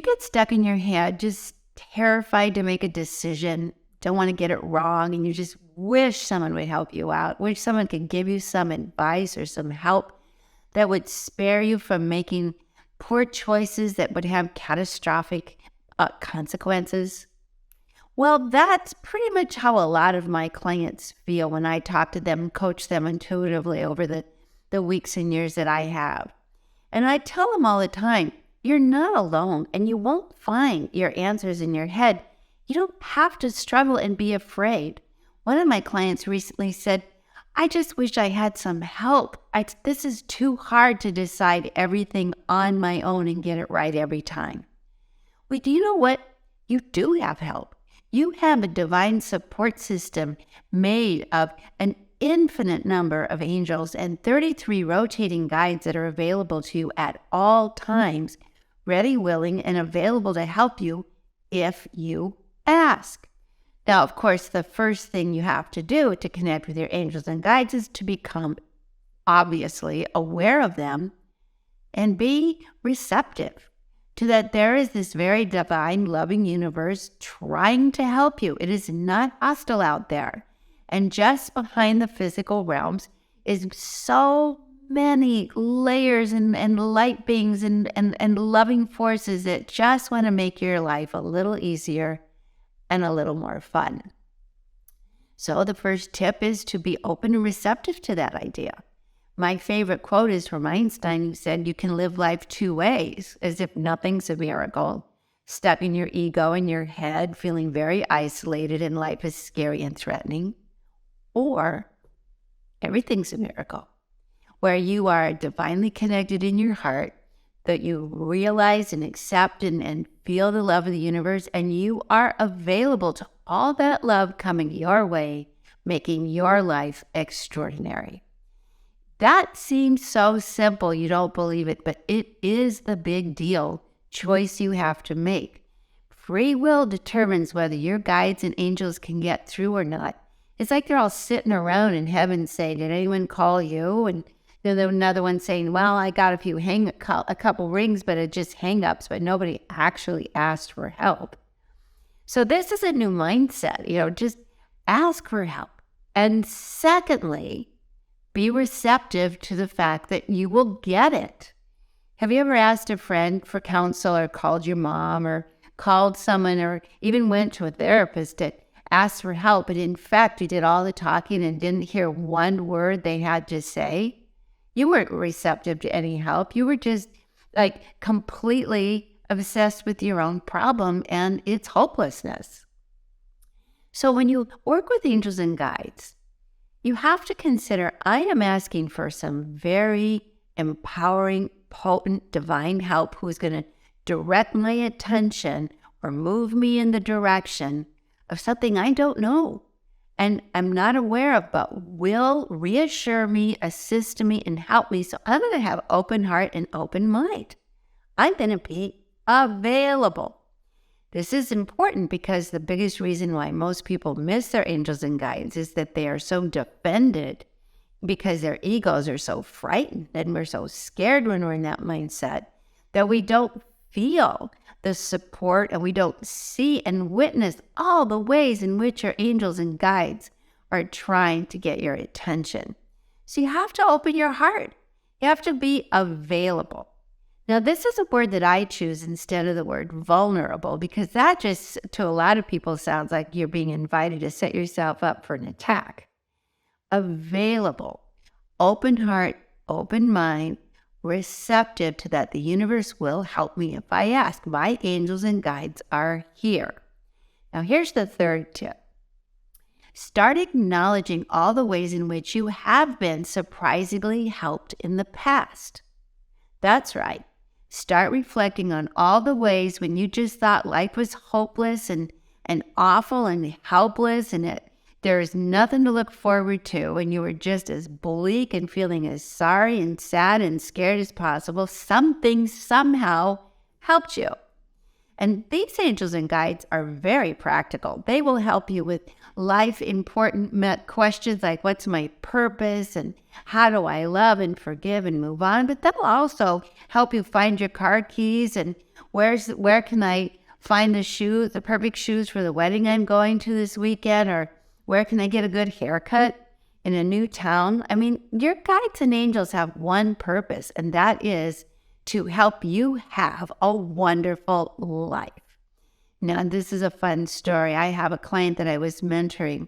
get stuck in your head, just terrified to make a decision, don't want to get it wrong, and you just wish someone would help you out, wish someone could give you some advice or some help that would spare you from making poor choices that would have catastrophic consequences. Well, that's pretty much how a lot of my clients feel when I talk to them and coach them intuitively over the weeks and years that I have. And I tell them all the time, you're not alone, and you won't find your answers in your head. You don't have to struggle and be afraid. One of my clients recently said, I just wish I had some help. This is too hard to decide everything on my own and get it right every time. Well, do you know what? You do have help. You have a divine support system made of an infinite number of angels and 33 rotating guides that are available to you at all times, ready, willing, and available to help you if you ask. Now, of course, the first thing you have to do to connect with your angels and guides is to become obviously aware of them and be receptive to that there is this very divine, loving universe trying to help you. It is not hostile out there. And just behind the physical realms is so many layers and light beings and loving forces that just want to make your life a little easier and a little more fun. So the first tip is to be open and receptive to that idea. My favorite quote is from Einstein, who said, you can live life two ways, as if nothing's a miracle. Stuck in your ego and your head, feeling very isolated and life is scary and threatening. Or everything's a miracle, where you are divinely connected in your heart, that you realize and accept and feel the love of the universe, and you are available to all that love coming your way, making your life extraordinary. That seems so simple, you don't believe it, but it is the big deal choice you have to make. Free will determines whether your guides and angels can get through or not. It's like they're all sitting around in heaven saying, did anyone call you? And then another one saying, well, I got a couple rings, but it just hang-ups, but nobody actually asked for help. So this is a new mindset, just ask for help. And secondly, be receptive to the fact that you will get it. Have you ever asked a friend for counsel, or called your mom, or called someone, or even went to a therapist that asked for help, but in fact you did all the talking and didn't hear one word they had to say? You weren't receptive to any help. You were just completely obsessed with your own problem and its hopelessness. So when you work with angels and guides, you have to consider, I am asking for some very empowering, potent, divine help who is going to direct my attention or move me in the direction of something I don't know and I'm not aware of, but will reassure me, assist me, and help me. So I'm going to have open heart and open mind. I'm going to be available. This is important because the biggest reason why most people miss their angels and guides is that they are so defended because their egos are so frightened, and we're so scared when we're in that mindset that we don't feel the support, and we don't see and witness all the ways in which your angels and guides are trying to get your attention. So you have to open your heart. You have to be available. Now, this is a word that I choose instead of the word vulnerable, because that just, to a lot of people, sounds like you're being invited to set yourself up for an attack. Available, open heart, open mind, receptive to that the universe will help me if I ask. My angels and guides are here. Now, here's the third tip. Start acknowledging all the ways in which you have been surprisingly helped in the past. That's right. Start reflecting on all the ways when you just thought life was hopeless and awful and helpless, and there's nothing to look forward to, and you were just as bleak and feeling as sorry and sad and scared as possible. Something somehow helped you. And these angels and guides are very practical. They will help you with life important questions like what's my purpose and how do I love and forgive and move on. But they'll also help you find your car keys and where can I find the perfect shoes for the wedding I'm going to this weekend, or where can I get a good haircut in a new town. I mean, your guides and angels have one purpose, and that is to help you have a wonderful life. Now, this is a fun story. I have a client that I was mentoring,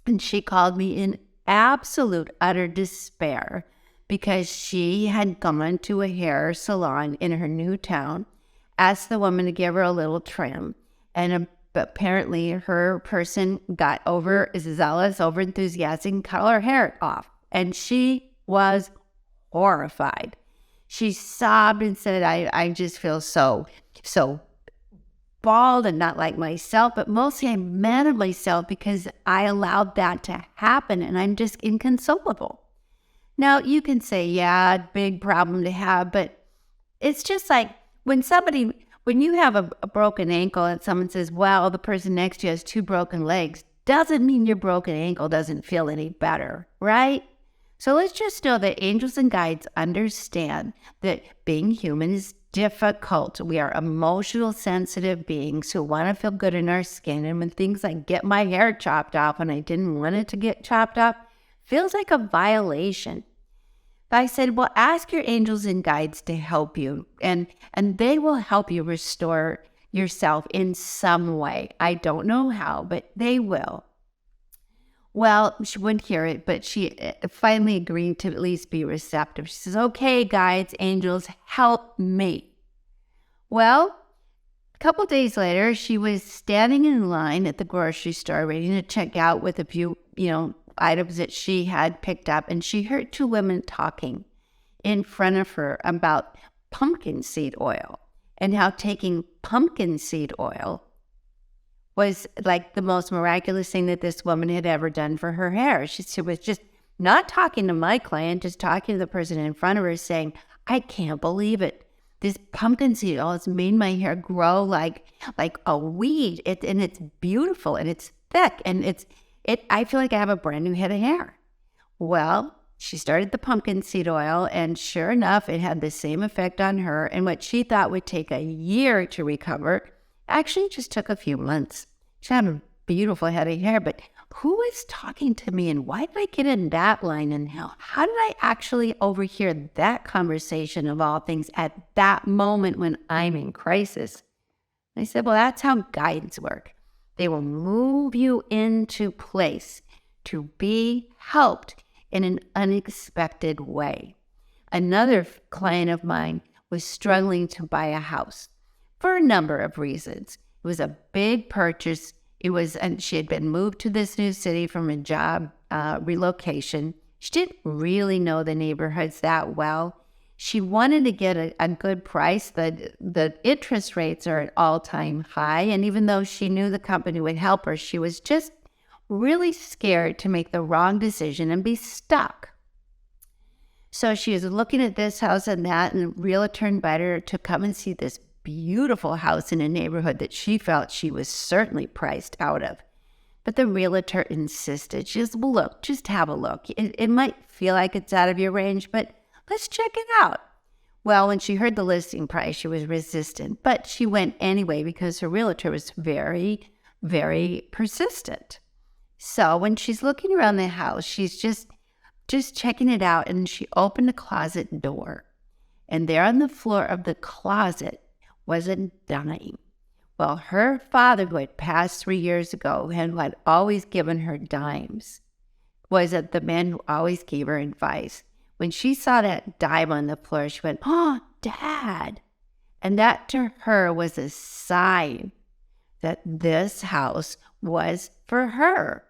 and she called me in absolute, utter despair because she had gone to a hair salon in her new town, asked the woman to give her a little trim, and apparently her person got overzealous, overenthusiastic, and cut her hair off. And she was horrified. She sobbed and said, I just feel so bald and not like myself, but mostly I'm mad at myself because I allowed that to happen and I'm just inconsolable. Now, you can say, yeah, big problem to have, but it's just like when you have a broken ankle and someone says, well, the person next to you has 2 broken legs, doesn't mean your broken ankle doesn't feel any better, right? So let's just know that angels and guides understand that being human is difficult. We are emotional, sensitive beings who want to feel good in our skin. And when things like get my hair chopped off and I didn't want it to get chopped off, feels like a violation. I said, well, ask your angels and guides to help you, and they will help you restore yourself in some way. I don't know how, but they will. Well, she wouldn't hear it, but she finally agreed to at least be receptive. She says, okay, guides, angels, help me. Well, a couple days later, she was standing in line at the grocery store ready to check out with a few, items that she had picked up, and she heard 2 women talking in front of her about pumpkin seed oil and how taking pumpkin seed oil was like the most miraculous thing that this woman had ever done for her hair. She was just not talking to my client, just talking to the person in front of her saying, I can't believe it. This pumpkin seed oil has made my hair grow like a weed. And it's beautiful and it's thick and I feel like I have a brand new head of hair. Well, she started the pumpkin seed oil, and sure enough, it had the same effect on her. And what she thought would take a year to recover actually just took a few months. She had a beautiful head of hair, but who was talking to me, and why did I get in that line, and how did I actually overhear that conversation of all things at that moment when I'm in crisis? And I said, well, that's how guides work. They will move you into place to be helped in an unexpected way. Another client of mine was struggling to buy a house for a number of reasons. It was a big purchase. And she had been moved to this new city from a job relocation. She didn't really know the neighborhoods that well. She wanted to get a good price. The interest rates are at all-time high, and even though she knew the company would help her, she was just really scared to make the wrong decision and be stuck. So she was looking at this house and that, and the realtor invited her to come and see this beautiful house in a neighborhood that she felt she was certainly priced out of. But the realtor insisted. She says, well, look, just have a look. It might feel like it's out of your range, but let's check it out. Well, when she heard the listing price, she was resistant, but she went anyway because her realtor was very, very persistent. So when she's looking around the house, she's just checking it out, and she opened a closet door. And there on the floor of the closet was a dime. Well, her father, who had passed 3 years ago and who had always given her dimes, was the man who always gave her advice. When she saw that dime on the floor, she went, oh, Dad. And that to her was a sign that this house was for her.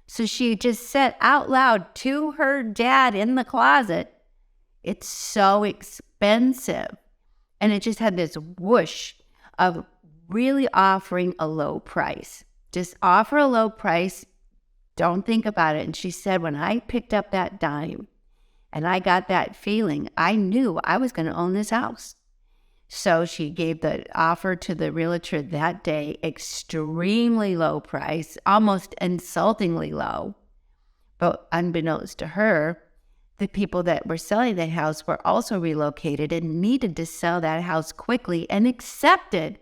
So she just said out loud to her dad in the closet, it's so expensive. And it just had this whoosh of really offering a low price. Just offer a low price. Don't think about it. And she said, when I picked up that dime and I got that feeling, I knew I was going to own this house. So she gave the offer to the realtor that day, extremely low price, almost insultingly low. But unbeknownst to her, the people that were selling that house were also relocated and needed to sell that house quickly and accepted.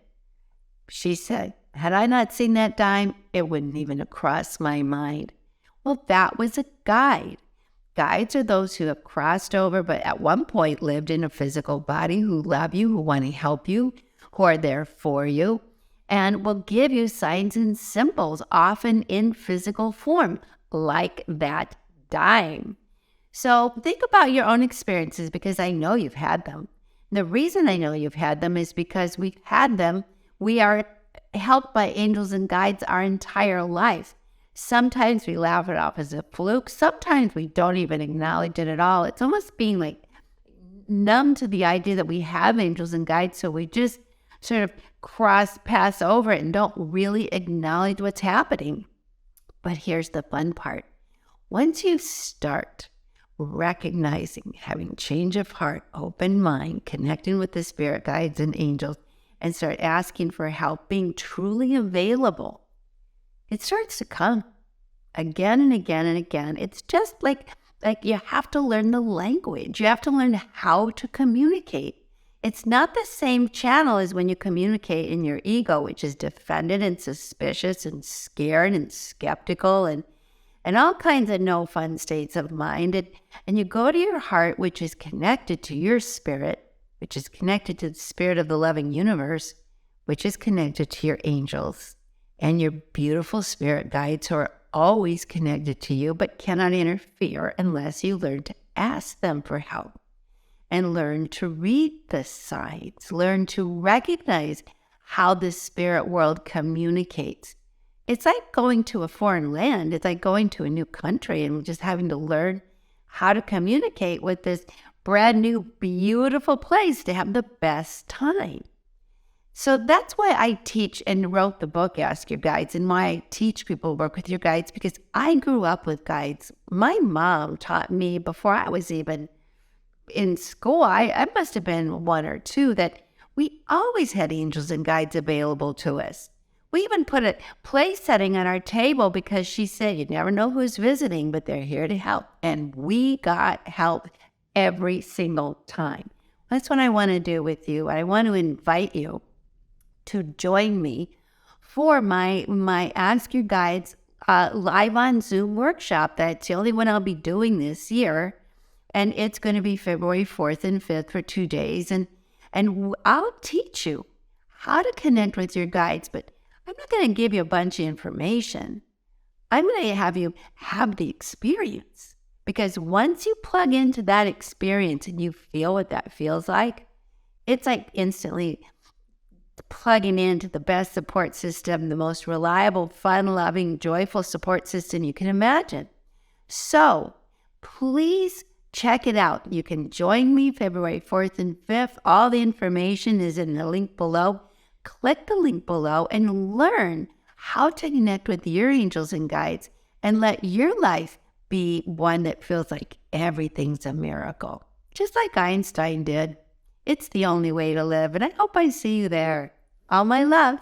She said, had I not seen that dime, it wouldn't even have crossed my mind. Well, that was a guide. Guides are those who have crossed over, but at one point lived in a physical body, who love you, who want to help you, who are there for you, and will give you signs and symbols, often in physical form, like that dime. So think about your own experiences, because I know you've had them. The reason I know you've had them is because we've had them. We are helped by angels and guides our entire life. Sometimes we laugh it off as a fluke. Sometimes we don't even acknowledge it at all. It's almost being like numb to the idea that we have angels and guides. So we just sort of pass over it and don't really acknowledge what's happening. But here's the fun part. Once you start recognizing, having change of heart, open mind, connecting with the spirit guides and angels, and start asking for help, being truly available, it starts to come again and again and again. It's just like you have to learn the language. You have to learn how to communicate. It's not the same channel as when you communicate in your ego, which is defended and suspicious and scared and skeptical and all kinds of no fun states of mind. And you go to your heart, which is connected to your spirit, which is connected to the spirit of the loving universe, which is connected to your angels and your beautiful spirit guides, who are always connected to you but cannot interfere unless you learn to ask them for help and learn to read the signs, learn to recognize how the spirit world communicates. It's like going to a foreign land. It's like going to a new country and just having to learn how to communicate with this brand new, beautiful place to have the best time. So that's why I teach and wrote the book, Ask Your Guides, and why I teach people work with your guides, because I grew up with guides. My mom taught me before I was even in school. I must have been 1 or 2, that we always had angels and guides available to us. We even put a place setting on our table because she said, you never know who's visiting, but they're here to help. And we got help every single time. That's what I want to do with you. I want to invite you to join me for my Ask Your Guides live on Zoom workshop. That's the only one I'll be doing this year. And it's going to be February 4th and 5th for 2 days. And I'll teach you how to connect with your guides, but I'm not going to give you a bunch of information. I'm going to have you have the experience, because once you plug into that experience and you feel what that feels like, it's like instantly plugging into the best support system, the most reliable, fun-loving, joyful support system you can imagine. So please check it out. You can join me February 4th and 5th. All the information is in the link below. Click the link below and learn how to connect with your angels and guides and let your life be one that feels like everything's a miracle, just like Einstein did. It's the only way to live, and I hope I see you there. All my love.